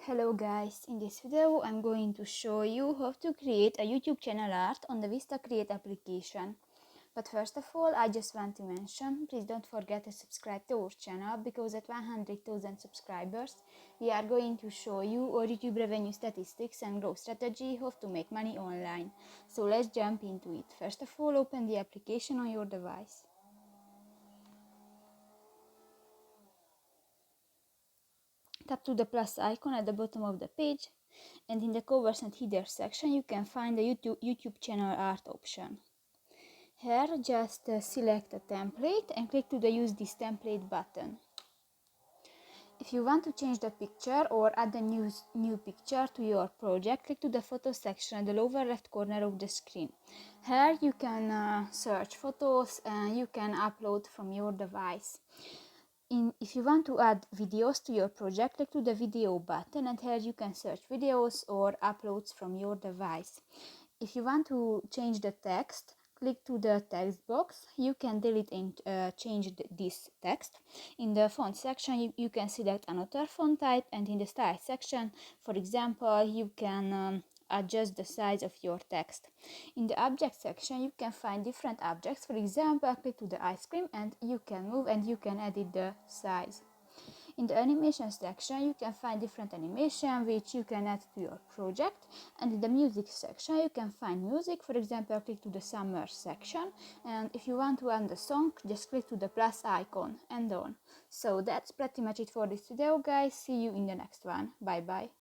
Hello guys, in this video I'm going to show you how to create a YouTube channel art on the VistaCreate application. But first of all, I just want to mention, please don't forget to subscribe to our channel, because at 100,000 subscribers we are going to show you our YouTube revenue statistics and growth strategy, how to make money online. So let's jump into it. First of all, open the application on your device. Tap to the plus icon at the bottom of the page, and in the covers and header section you can find the YouTube channel art option. Here just select a template and click to the use this template button. If you want to change the picture or add a new picture to your project, click to the photo section at the lower left corner of the screen. Here you can search photos and you can upload from your device. If you want to add videos to your project, click to the video button, and here you can search videos or uploads from your device. If you want to change the text, click to the text box. You can delete and change this text. In the font section you can select another font type, and in the style section, for example, you can adjust the size of your text. In the object section you can find different objects. For example, click to the ice cream and you can move and you can edit the size. In the animation section you can find different animation which you can add to your project, and in the music section you can find music. For example, click to the summer section, and if you want to add the song, just click to the plus icon and on. So that's pretty much it for this video guys. See you in the next one. Bye bye.